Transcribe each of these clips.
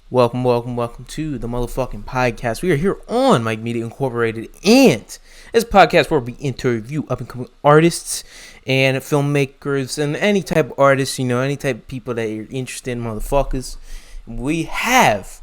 Welcome to the motherfucking podcast. We are here on Mike Media Incorporated, and this podcast where we interview up and coming artists and filmmakers and any type of artists, any type of people that you're interested in, motherfuckers. We have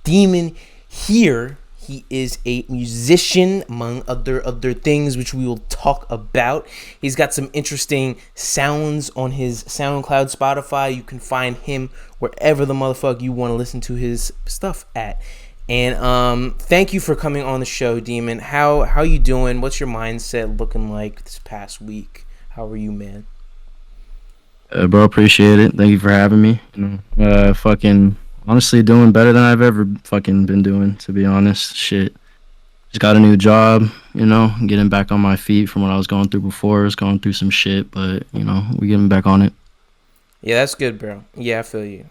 Demon here. He is a musician, among other things, which we will talk about. He's got some interesting sounds on his SoundCloud, Spotify. You can find him wherever the motherfucker you want to listen to his stuff at. And thank you for coming on the show, Demon. How you doing? What's your mindset looking like this past week? How are you, man? Bro, appreciate it. Thank you for having me. Fucking honestly doing better than I've ever fucking been doing, to be honest. Shit. Just got a new job, getting back on my feet from what I was going through before. I was going through some shit, but, we getting back on it. Yeah, that's good, bro. Yeah, I feel you.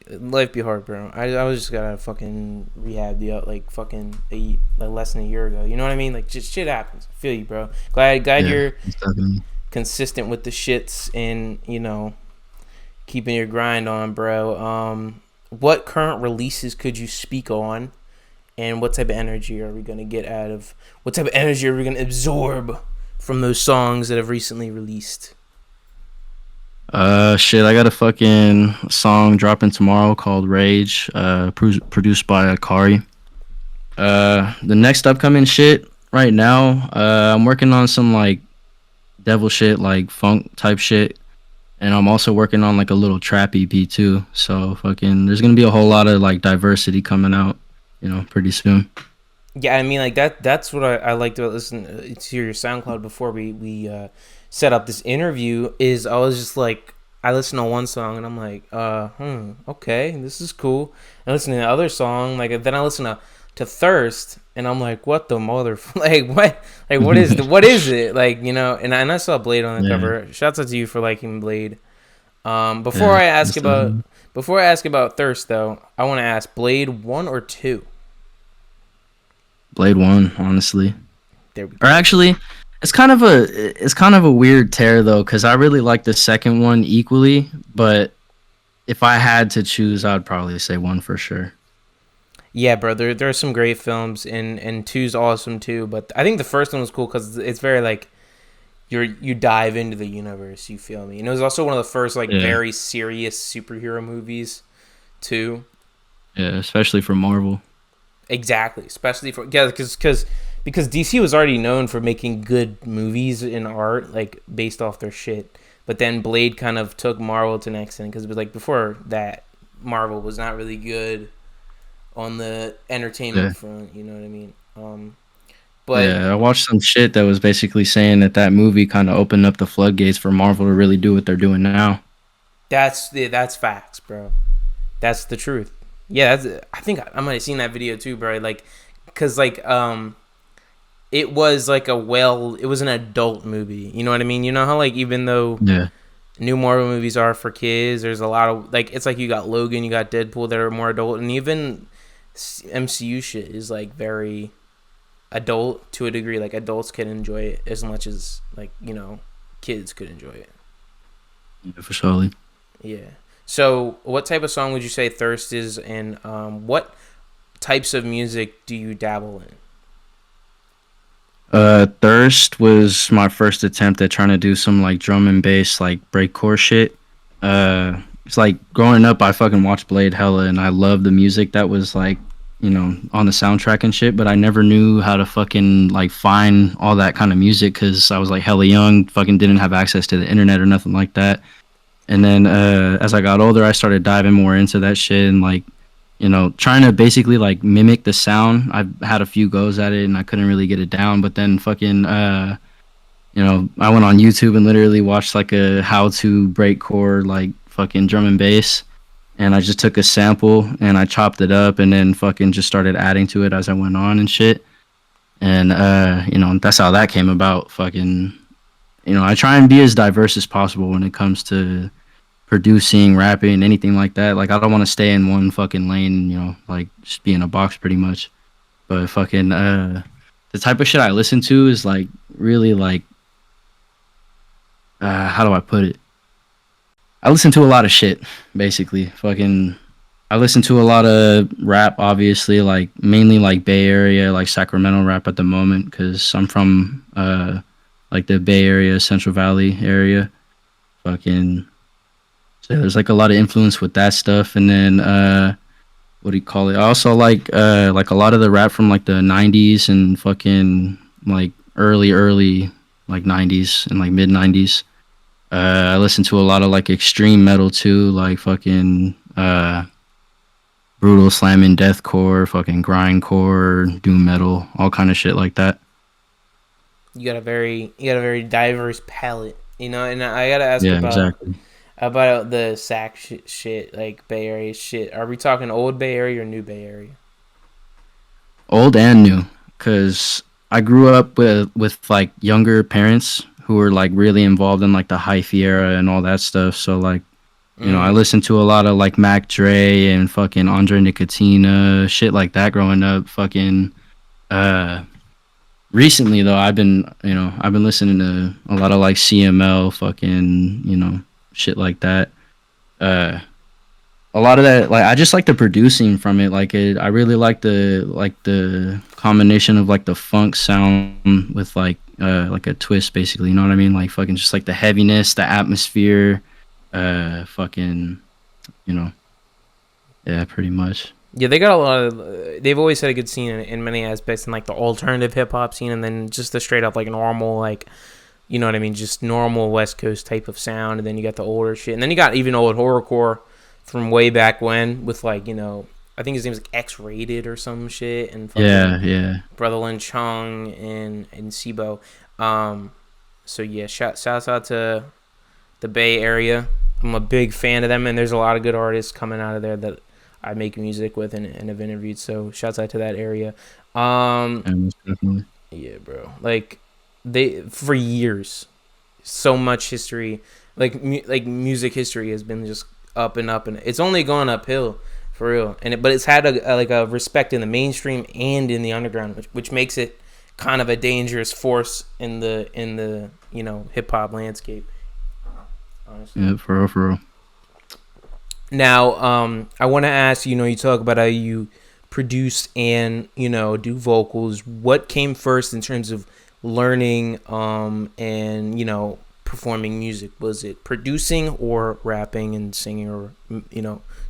Life be hard, bro. I was just got a fucking rehab less than a year ago. You know what I mean? Like, just shit happens. I feel you, bro. Glad you're consistent with the shits and, keeping your grind on, bro. What current releases could you speak on, and what type of energy are we going to get out of, what type of energy are we going to absorb from those songs that have recently released? Shit, I got a fucking song dropping tomorrow called Rage, produced by Akari. The next upcoming shit right now, I'm working on some, like, devil shit, like, funk type shit. And I'm also working on, like, a little trap EP, too. So, fucking, there's going to be a whole lot of, like, diversity coming out, pretty soon. Yeah, I mean, like, that's what I like to listen to your SoundCloud before we set up this interview, is I was just, like, I listened to one song, and I'm like, okay, this is cool. And listening to the other song, like, then I listen to Thirst, and I'm like, what the mother, like, what, like, what is it, like, and I saw Blade on the cover. Shouts out to you for liking Blade. Before I ask about Thirst, though, I want to ask, Blade 1 or 2? Blade 1, honestly. There we go. Or actually, it's kind of a weird tear though, because I really like the second one equally, but if I had to choose, I'd probably say 1 for sure. Yeah, bro, there are some great films, and 2's awesome too. But I think the first one was cool because it's very, like, you dive into the universe. You feel me? And it was also one of the first, like, very serious superhero movies too. Yeah, especially for Marvel. Exactly, especially because DC was already known for making good movies and art, like, based off their shit. But then Blade kind of took Marvel to the next thing, because it was like, before that, Marvel was not really good on the entertainment front, you know what I mean? But I watched some shit that was basically saying that movie kind of opened up the floodgates for Marvel to really do what they're doing now. That's facts, bro. That's the truth. Yeah, I think I might have seen that video too, bro. Like, cause, like, it was like it was an adult movie. You know what I mean? You know how, like, even though new Marvel movies are for kids, there's a lot of, like, it's like you got Logan, you got Deadpool that are more adult, and even MCU shit is, like, very adult to a degree. Like, adults can enjoy it as much as, like, kids could enjoy it. Yeah, for sure. Yeah. So, what type of song would you say Thirst is, and what types of music do you dabble in? Thirst was my first attempt at trying to do some, like, drum and bass, like, breakcore shit. It's like, growing up, I fucking watched Blade hella, and I loved the music that was, like, on the soundtrack and shit, but I never knew how to fucking, like, find all that kind of music, because I was, like, hella young, fucking didn't have access to the internet or nothing like that. And then as I got older, I started diving more into that shit and, like, trying to basically, like, mimic the sound. I've had a few goes at it and I couldn't really get it down, but then fucking I went on YouTube and literally watched, like, a how to breakcore, like, fucking drum and bass, and I just took a sample and I chopped it up and then fucking just started adding to it as I went on and shit. And that's how that came about. Fucking, I try and be as diverse as possible when it comes to producing, rapping, anything like that. Like, I don't want to stay in one fucking lane, like, just be in a box pretty much. But fucking the type of shit I listen to is, like, really, like, how do I put it? I listen to a lot of shit, basically. Fucking I listen to a lot of rap, obviously, like mainly like Bay Area, like Sacramento rap at the moment, because I'm from like the Bay Area, Central Valley area. Fucking, so there's like a lot of influence with that stuff, and then what do you call it? I also like a lot of the rap from like the '90s and fucking like early like '90s and like mid '90s. I listen to a lot of like extreme metal too, like fucking brutal slamming deathcore, fucking grindcore, doom metal, all kind of shit like that. You got a very diverse palette, you know. And I gotta ask Yeah, exactly. about the Sac shit, like Bay Area shit. Are we talking old Bay Area or new Bay Area? Old and new, cause I grew up with like younger parents who were like really involved in like the hyphy era and all that stuff. So like, you know, I Mm. listened to a lot of like Mac Dre and fucking Andre Nicotina, shit like that growing up. Fucking uh recently though, I've been listening to a lot of like CML, fucking, shit like that. Uh a lot of that, like I just like the producing from it. I really like the combination of like the funk sound with like a twist, basically, you know what I mean? Like fucking just like the heaviness, the atmosphere, fucking, you know. Yeah, pretty much. Yeah, they got a lot of. They've always had a good scene in many aspects, in like the alternative hip hop scene, and then just the straight up like normal, like, you know what I mean, just normal West Coast type of sound. And then you got the older shit, and then you got even old horrorcore from way back when with like, I think his name's like X Rated or some shit, and fucking Yeah, yeah. Brotherland Chung and Sibo. Um, so yeah, shouts out to the Bay Area. I'm a big fan of them, and there's a lot of good artists coming out of there that I make music with and have interviewed. So shouts out to that area. Um, Yeah, most definitely. yeah, bro. Like they for years, so much history, like music history has been just up and up, and it's only gone uphill for real. But it's had a respect in the mainstream and in the underground, which makes it kind of a dangerous force in the hip hop landscape. Honestly. Yeah, for real, for real. Now, I want to ask, you talk about how you produce and, do vocals. What came first in terms of learning and, performing music? Was it producing or rapping and singing or,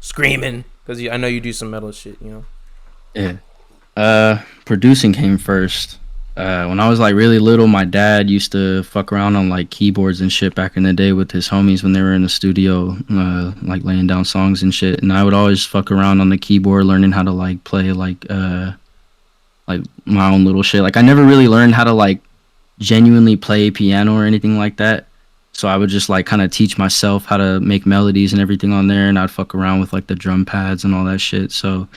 screaming? Because I know you do some metal shit. Yeah. Producing came first. When I was like really little, my dad used to fuck around on like keyboards and shit back in the day with his homies when they were in the studio, like laying down songs and shit. And I would always fuck around on the keyboard, learning how to like play like my own little shit. Like I never really learned how to like genuinely play piano or anything like that. So I would just like kind of teach myself how to make melodies and everything on there, and I'd fuck around with like the drum pads and all that shit. So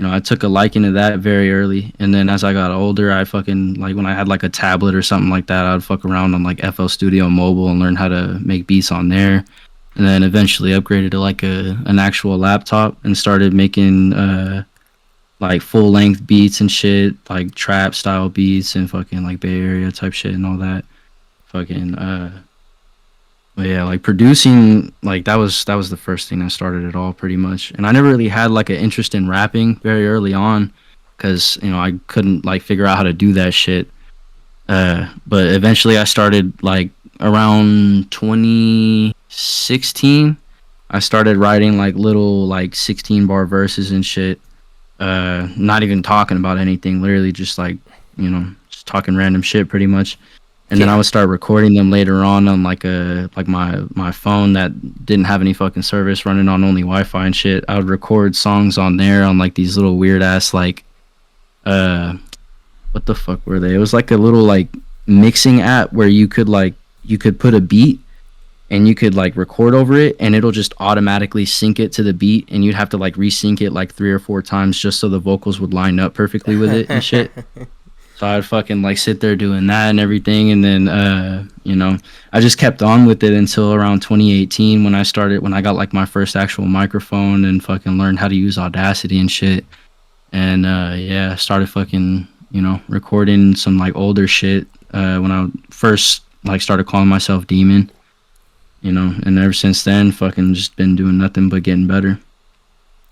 I took a liking to that very early. And then as I got older, I fucking, like, when I had like a tablet or something like that, I'd fuck around on like FL Studio Mobile and learn how to make beats on there. And then eventually upgraded to like an actual laptop and started making like full length beats and shit, like trap style beats and fucking like Bay Area type shit and all that. Fucking but yeah, like producing, like that was the first thing that started it all pretty much. And I never really had like an interest in rapping very early on, because I couldn't like figure out how to do that shit. But eventually I started like around 2016. I started writing like little like 16 bar verses and shit. Not even talking about anything, literally just like just talking random shit pretty much. And then I Yeah. would start recording them later on like my phone that didn't have any fucking service, running on only Wi-Fi and shit. I would record songs on there on like these little weird ass like uh what the fuck were they? It was like a little like mixing app where you could put a beat and you could like record over it, and it'll just automatically sync it to the beat, and you'd have to like resync it like 3 or 4 times just so the vocals would line up perfectly with it and shit. So I'd fucking like sit there doing that and everything, and then I just kept on with it until around 2018 when I got like my first actual microphone and fucking learned how to use Audacity and shit. And yeah, started fucking recording some like older shit when I first like started calling myself Demon. And ever since then, fucking just been doing nothing but getting better.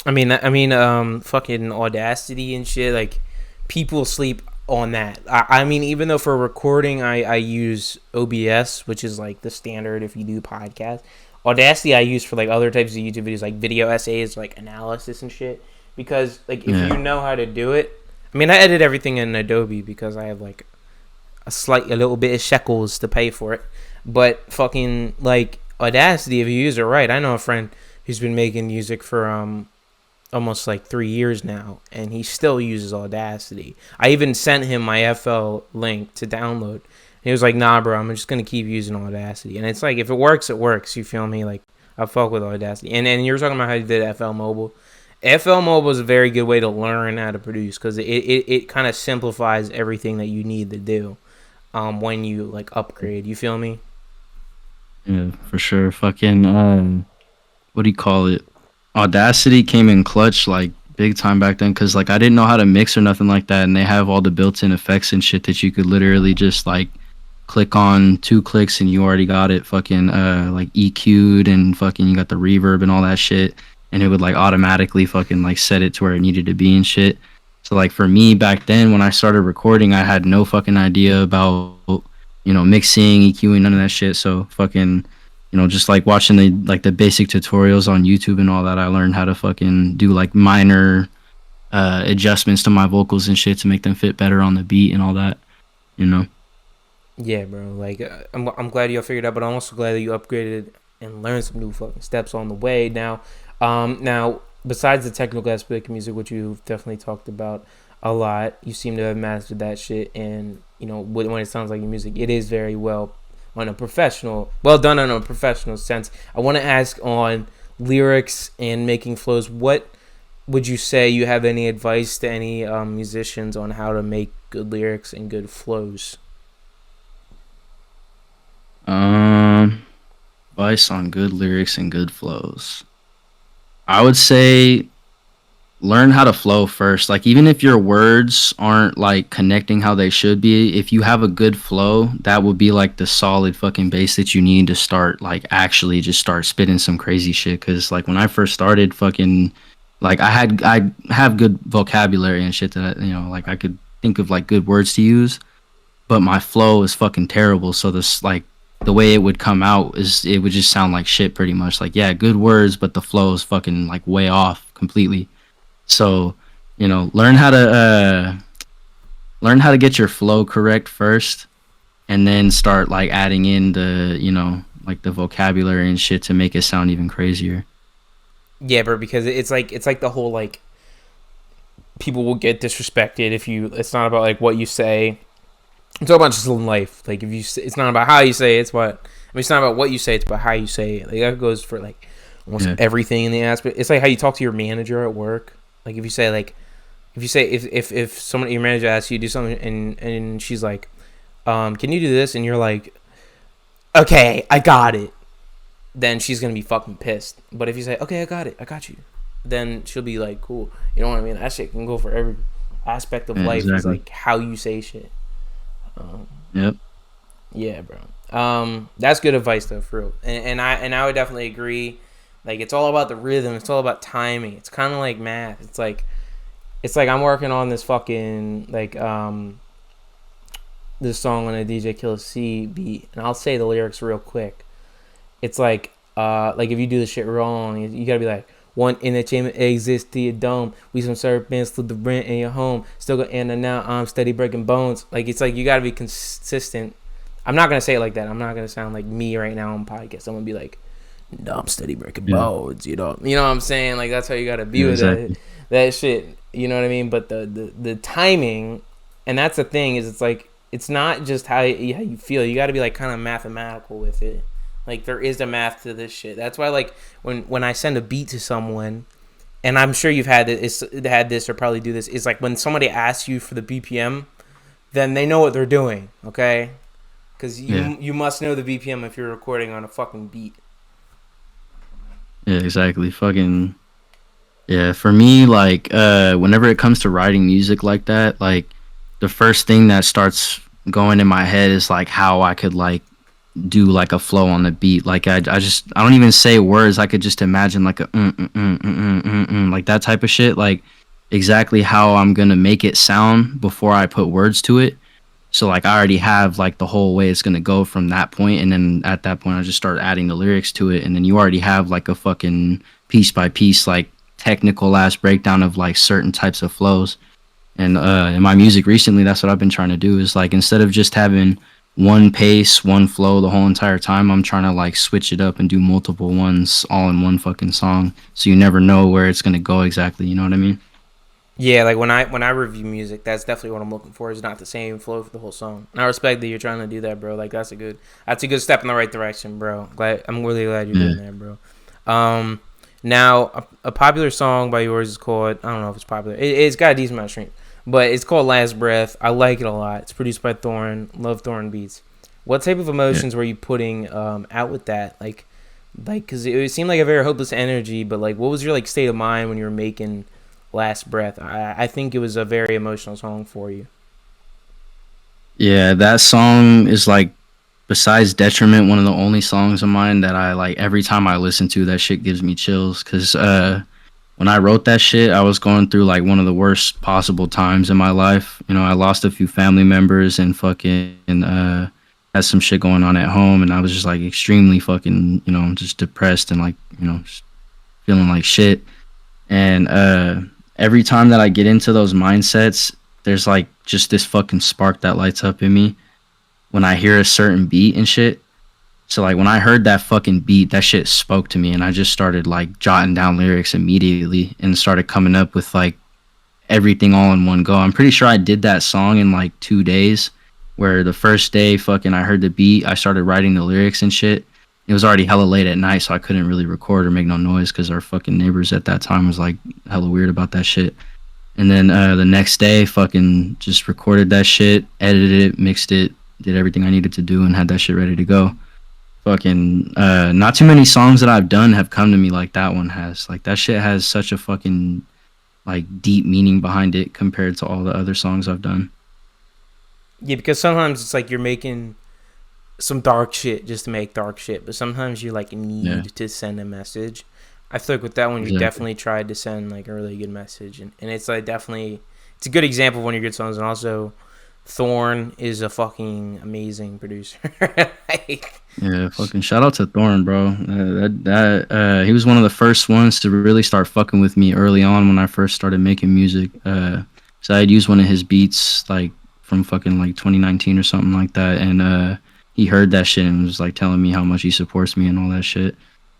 fucking Audacity and shit. Like, people sleep on that. I mean, even though for recording, I use OBS, which is like the standard if you do podcasts. Audacity I use for like other types of YouTube videos, like video essays, like analysis and shit. Because like if Yeah. you know how to do it, I mean, I edit everything in Adobe because I have like a little bit of shekels to pay for it. But fucking like Audacity, if you use it right, I know a friend who's been making music for almost like 3 years now, and he still uses Audacity. I even sent him my FL link to download. He was like, "Nah, bro, I'm just gonna keep using Audacity." And it's like, if it works, it works. You feel me? Like, I fuck with Audacity. And you were talking about how you did FL Mobile. FL Mobile is a very good way to learn how to produce because it kind of simplifies everything that you need to do when you like upgrade. You feel me? Yeah, for sure. Fucking what do you call it? Audacity came in clutch like big time back then because like I didn't know how to mix or nothing like that, and they have all the built-in effects and shit that you could literally just like click on 2 clicks and you already got it fucking like EQ'd and fucking you got the reverb and all that shit, and it would like automatically fucking like set it to where it needed to be and shit. So like for me back then when I started recording, I had no fucking idea about mixing, EQing, none of that shit. So fucking just like watching the basic tutorials on YouTube and all that, I learned how to fucking do like minor adjustments to my vocals and shit to make them fit better on the beat and all that, you know. Yeah, bro. Like, I'm glad you all figured it out, but I'm also glad that you upgraded and learned some new fucking steps on the way. Now, besides the technical aspect of music, which you've definitely talked about a lot, you seem to have mastered that shit. And when it sounds like your music, it is very well done on a professional sense. I want to ask on lyrics and making flows. What would you say? You have any advice to any musicians on how to make good lyrics and good flows? Um, Advice on good lyrics and good flows. I would say learn how to flow first. Like even if your words aren't like connecting how they should be, if you have a good flow, that would be like the solid fucking base that you need to start like actually just start spitting some crazy shit. Cause like when I first started fucking like I have good vocabulary and shit that like I could think of like good words to use, but my flow is fucking terrible. So this like the way it would come out is it would just sound like shit pretty much. Like yeah, good words, but the flow is fucking like way off completely. So, learn how to get your flow correct first, and then start like adding in like the vocabulary and shit to make it sound even crazier. Yeah, bro, because it's like the whole like people will get disrespected if you. It's not about like what you say. It's all about just in life. Like if you, it's not about how you say it, it's not about what you say. It's about how you say it. Like that goes for like almost everything in the aspect. It's like how you talk to your manager at work. Like if you say if someone your manager asks you to do something and she's like, can you do this? And you're like, okay, I got it. Then she's gonna be fucking pissed. But if you say, okay, I got it, I got you, then she'll be like, cool. You know what I mean? That shit can go for every aspect of life. Exactly. It's like how you say shit. Yep. Yeah, bro. That's good advice though, for real. And I would definitely agree. Like it's all about the rhythm. It's all about timing. It's kind of like math. It's like I'm working on this fucking like this song on a DJ Killer C beat, and I'll say the lyrics real quick. It's like if you do the shit wrong, you gotta be like, one in the chamber exists to your dome. We some serpents to the rent in your home. Still go in and out. I'm steady breaking bones. Like it's like you gotta be consistent. I'm not gonna say it like that. I'm not gonna sound like me right now on podcast. I'm gonna be like, no, I'm steady breaking bones. You know what I'm saying? Like that's how you gotta be with that shit. You know what I mean? But the timing, and that's the thing is, it's like it's not just how you feel. You gotta be like kind of mathematical with it. Like there is a math to this shit. That's why like when I send a beat to someone, and I'm sure you've had this or probably do this, is like when somebody asks you for the BPM, then they know what they're doing, okay? Because you must know the BPM if you're recording on a fucking beat. Yeah, exactly. Fucking yeah. For me, like whenever it comes to writing music like that, like the first thing that starts going in my head is like how I could like do like a flow on the beat. Like I don't even say words. I could just imagine like a like that type of shit. Like exactly how I'm gonna make it sound before I put words to it. So like I already have like the whole way it's gonna go from that point, and then at that point I just start adding the lyrics to it, and then you already have like a fucking piece by piece like technical ass breakdown of like certain types of flows. And in my music recently, that's what I've been trying to do is like instead of just having one pace, one flow the whole entire time, I'm trying to like switch it up and do multiple ones all in one fucking song. So you never know where it's gonna go exactly. You know what I mean? Yeah, like when I review music, that's definitely what I'm looking for. Is not the same flow for the whole song. And I respect that you're trying to do that, bro. Like that's a good step in the right direction, bro. I'm really glad you're Yeah. doing that, bro. Now a popular song by yours is called, I don't know if it's popular. It's got a decent amount of streams, but it's called Last Breath. I like it a lot. It's produced by Thorn. Love Thorn beats. What type of Yeah. emotions were you putting out with that? Because it seemed like a very hopeless energy, but like, what was your like state of mind when you were making Last Breath? I think it was a very emotional song for you. Yeah, that song is like besides Detriment, one of the only songs of mine that I like every time I listen to that shit gives me chills. Cause when I wrote that shit, I was going through like one of the worst possible times in my life. You know, I lost a few family members and fucking had some shit going on at home, and I was just like extremely fucking, you know, just depressed and like, you know, just feeling like shit. And every time that I get into those mindsets, there's like just this fucking spark that lights up in me when I hear a certain beat and shit. So like when I heard that fucking beat, that shit spoke to me, and I just started like jotting down lyrics immediately and started coming up with like everything all in one go. I'm pretty sure I did that song in like 2 days, where the first day fucking I heard the beat, I started writing the lyrics and shit. It was already hella late at night, so I couldn't really record or make no noise because our fucking neighbors at that time was like hella weird about that shit. And then the next day, fucking just recorded that shit, edited it, mixed it, did everything I needed to do, and had that shit ready to go. Fucking not too many songs that I've done have come to me like that one has. Like that shit has such a fucking like deep meaning behind it compared to all the other songs I've done. Yeah, because sometimes it's like you're making some dark shit just to make dark shit, but sometimes you like Yeah, need to send a message. I feel like with that one, you exactly. definitely tried to send like a really good message, and it's like definitely it's a good example of one of your good songs. And also, Thorn is a fucking amazing producer. Like, Yeah, fucking shout out to Thorn, bro. He was one of the first ones to really start fucking with me early on when I first started making music. So I had used one of his beats like from fucking like 2019 or something like that, and he heard that shit and was like telling me how much he supports me and all that shit.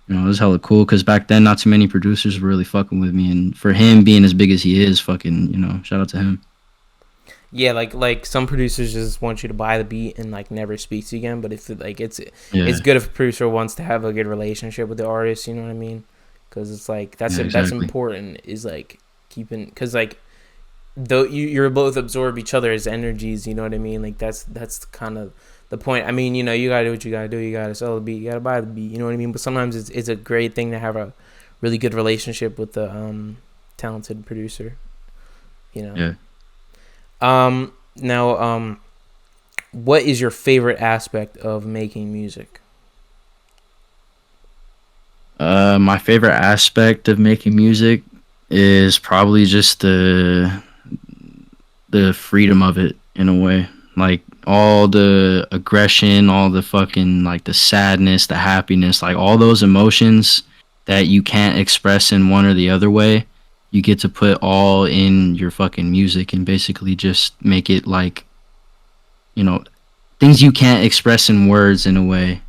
You know, it was hella cool because back then not too many producers were really fucking with me, and for him being as big as he is, fucking, you know, shout out to him. yeah, like some producers just want you to buy the beat and like never speak to you again. But if like it's Yeah, good if a producer wants to have a good relationship with the artist. You know what I mean? Because it's like yeah, that's exactly. important. Is like keeping because like though you're both absorb each other's energies. You know what I mean? Like that's kind of the point. I mean, you know, you gotta do what you gotta do. You gotta sell the beat. You gotta buy the beat. You know what I mean? But sometimes it's a great thing to have a really good relationship with the talented producer. You know. Yeah. Now what is your favorite aspect of making music? My favorite aspect of making music is probably just the freedom of it in a way. Like all the aggression, all the fucking like the sadness, the happiness, like all those emotions that you can't express in one or the other way, you get to put all in your fucking music and basically just make it like, you know, things you can't express in words in a way.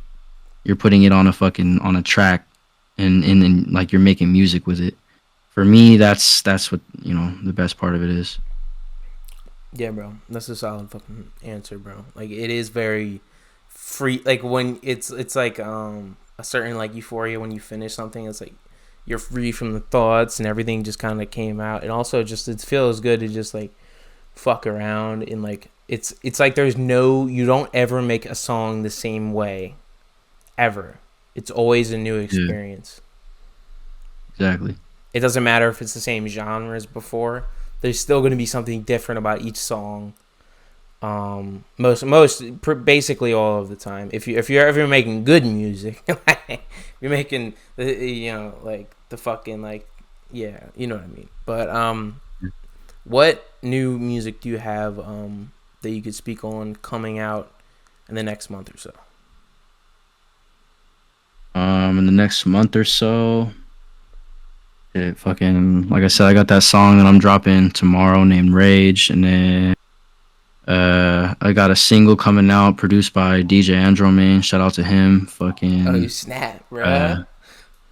You're putting it on a fucking on a track and like you're making music with it. For me, that's what, you know, the best part of it is. Yeah, bro. That's a solid fucking answer, bro. Like it is very free like when it's like a certain like euphoria when you finish something. It's like you're free from the thoughts and everything just kind of came out. And also just it feels good to just like fuck around and like it's like there's no you don't ever make a song the same way ever. It's always a new Yeah, experience. exactly. It doesn't matter if it's the same genre as before. There's still going to be something different about each song. Basically all of the time. If you're ever making good music, you're making like the fucking like, yeah, you know what I mean. But what new music do you have that you could speak on coming out in the next month or so? In the next month or so, it fucking like I said, I got that song that I'm dropping tomorrow named Rage, and then I got a single coming out produced by DJ Andromain. Shout out to him. Oh, you Fucking snap, uh, bruh.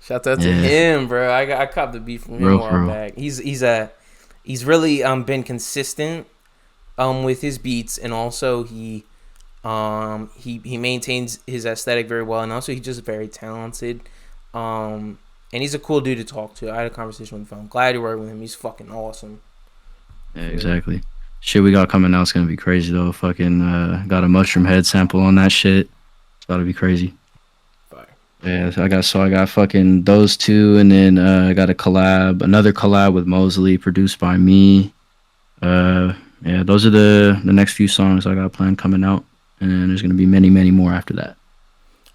Shout out to yeah, him, bro. I copped the beat from him a real while for real. back. He's really been consistent with his beats, and also he maintains his aesthetic very well, and also he's just very talented. And he's a cool dude to talk to. I had a conversation with him. I'm glad to work with him. He's fucking awesome. Yeah, exactly. Shit we got coming out is gonna be crazy though. Fucking got a mushroom head sample on that shit. It's about to be crazy. Fire. Yeah, I got fucking those two, and then I got another collab with Mosley, produced by me. Yeah, those are the next few songs I got planned coming out, and there's gonna be many more after that.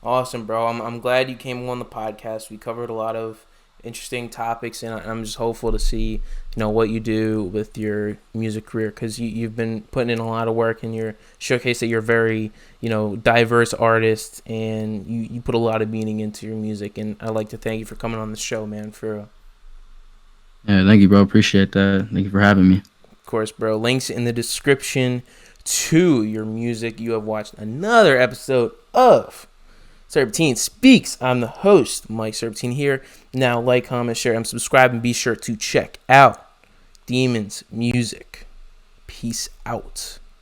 Awesome, bro. I'm glad you came on the podcast. We covered a lot of interesting topics, and I'm just hopeful to see what you do with your music career, because you've been putting in a lot of work, and you're showcase that you're very diverse artist, and you put a lot of meaning into your music. And I'd like to thank you for coming on the show, man. For real. Yeah, thank you, bro. Appreciate that. Thank you for having me. Of course, bro. Links in the description to your music. You have watched another episode of Serpentine Speaks. I'm the host, Mike Serpentine here. Now, like, comment, share, and subscribe, and be sure to check out Demon's music. Peace out.